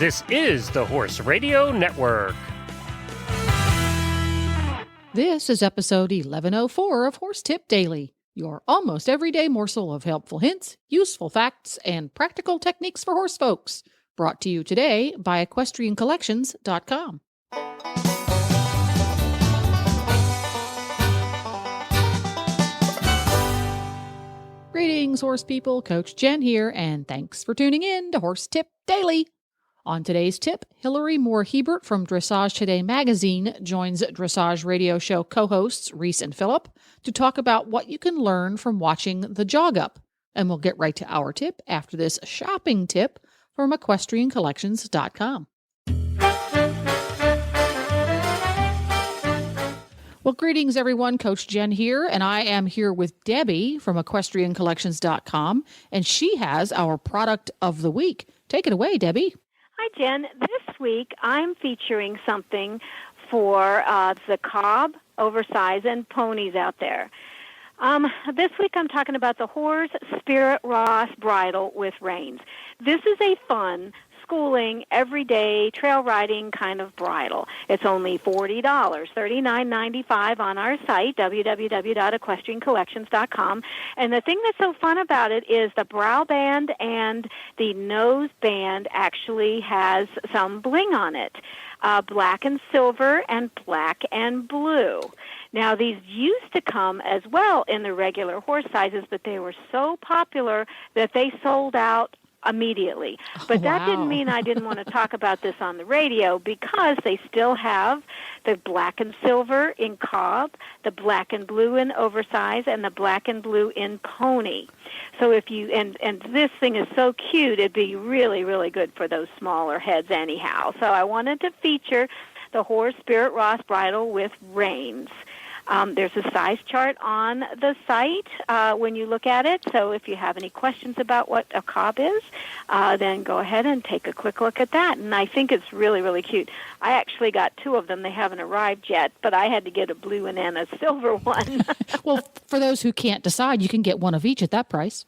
This is the Horse Radio Network. This is episode 1104 of Horse Tip Daily, your almost everyday morsel of helpful hints, useful facts, and practical techniques for horse folks. Brought to you today by EquestrianCollections.com. Greetings, horse people. Coach Jen here, and thanks for tuning in to Horse Tip Daily. On today's tip, Hillary Moore-Hebert from Dressage Today magazine joins Dressage radio show co-hosts Reese and Phillip to talk about what you can learn from watching the jog up. And we'll get right to our tip after this shopping tip from EquestrianCollections.com. Well, greetings, everyone. Coach Jen here, and I am here with Debbie from EquestrianCollections.com, and she has our product of the week. Take it away, Debbie. Hi, Jen. This week, I'm featuring something for the cob, oversize, and ponies out there. This week, I'm talking about the Horse Spirit Ross bridle with reins. This is a fun, schooling, everyday, trail riding kind of bridle. It's only $40, $39.95 on our site, www.equestriancollections.com. And the thing that's so fun about it is the brow band and the nose band actually has some bling on it, black and silver and black and blue. Now, these used to come as well in the regular horse sizes, but they were so popular that they sold out immediately. But that didn't mean I didn't want to talk about this on the radio, because they still have the black and silver in cob, the black and blue in oversize, and the black and blue in pony. So if you, and this thing is so cute, it'd be really, really good for those smaller heads anyhow. So I wanted to feature the Horse Spirit Ross bridle with reins. There's a size chart on the site when you look at it, so if you have any questions about what a cob is, then go ahead and take a quick look at that. And I think it's really, really cute. I actually got two of them. They haven't arrived yet, but I had to get a blue one and a silver one. Well, for those who can't decide, you can get one of each at that price.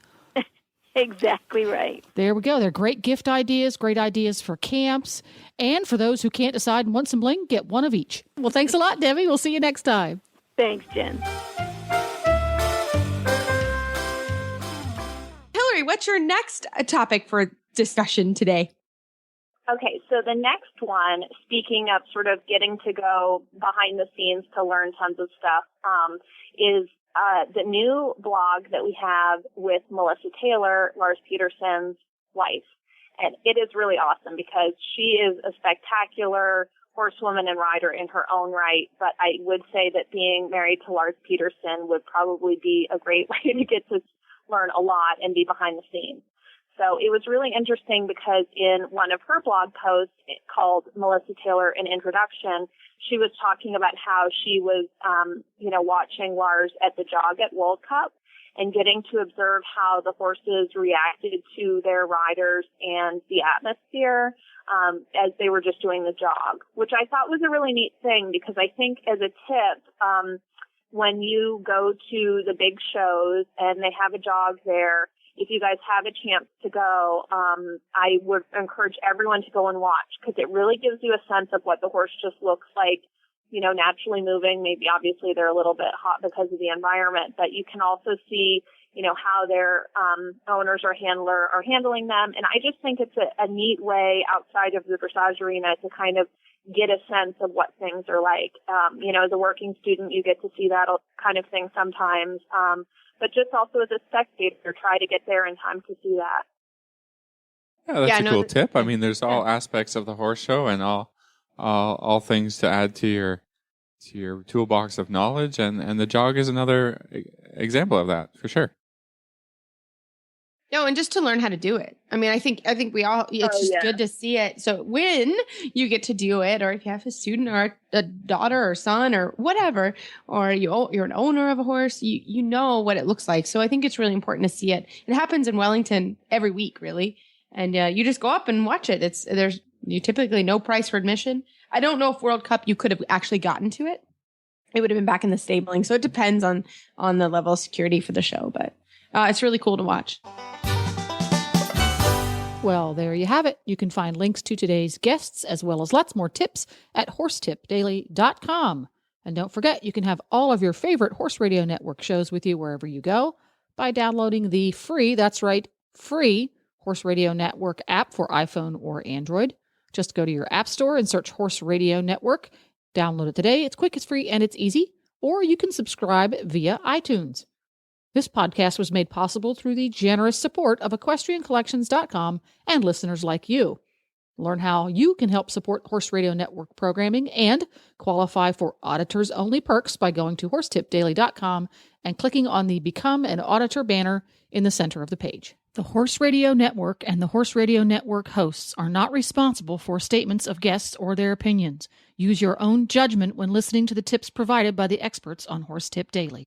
Exactly right. There we go. They're great gift ideas, great ideas for camps. And for those who can't decide and want some bling, get one of each. Well, thanks a lot, Debbie. We'll see you next time. Thanks, Jen. Hillary, what's your next topic for discussion today? Okay, so the next one, speaking of sort of getting to go behind the scenes to learn tons of stuff, is the new blog that we have with Melissa Taylor, Lars Peterson's wife. And it is really awesome because she is a spectacular horsewoman and rider in her own right, but I would say that being married to Lars Peterson would probably be a great way to get to learn a lot and be behind the scenes. So it was really interesting because in one of her blog posts called Melissa Taylor, An Introduction, she was talking about how she was, watching Lars at the jog at World Cup and getting to observe how the horses reacted to their riders and the atmosphere as they were just doing the jog, which I thought was a really neat thing because I think as a tip, when you go to the big shows and they have a jog there, if you guys have a chance to go, I would encourage everyone to go and watch because it really gives you a sense of what the horse just looks like, naturally moving. Maybe obviously they're a little bit hot because of the environment, but you can also see, how their owners or handler are handling them. And I just think it's a neat way outside of the dressage arena to kind of get a sense of what things are like. As a working student, you get to see that kind of thing sometimes. But just also as a spectator, try to get there in time to see that. Yeah, that's a cool tip. I mean, there's all aspects of the horse show and all things to add to your toolbox of knowledge, and the jog is another example of that for sure. No, and just to learn how to do it. I mean, I think we all, it's good to see it. So when you get to do it, or if you have a student or a daughter or son or whatever, or you're an owner of a horse, you know what it looks like. So I think it's really important to see it. It happens in Wellington every week, really. And you just go up and watch it. There's typically no price for admission. I don't know if World Cup you could have actually gotten to it. It would have been back in the stabling. So it depends on the level of security for the show, but it's really cool to watch. Well, there you have it. You can find links to today's guests as well as lots more tips at horsetipdaily.com. And don't forget, you can have all of your favorite Horse Radio Network shows with you wherever you go by downloading the free, that's right, free Horse Radio Network app for iPhone or Android. Just go to your app store and search Horse Radio Network. Download it today. It's quick, it's free, and it's easy. Or you can subscribe via iTunes. This podcast was made possible through the generous support of EquestrianCollections.com and listeners like you. Learn how you can help support Horse Radio Network programming and qualify for auditors-only perks by going to horsetipdaily.com and clicking on the Become an Auditor banner in the center of the page. The Horse Radio Network and the Horse Radio Network hosts are not responsible for statements of guests or their opinions. Use your own judgment when listening to the tips provided by the experts on Horse Tip Daily.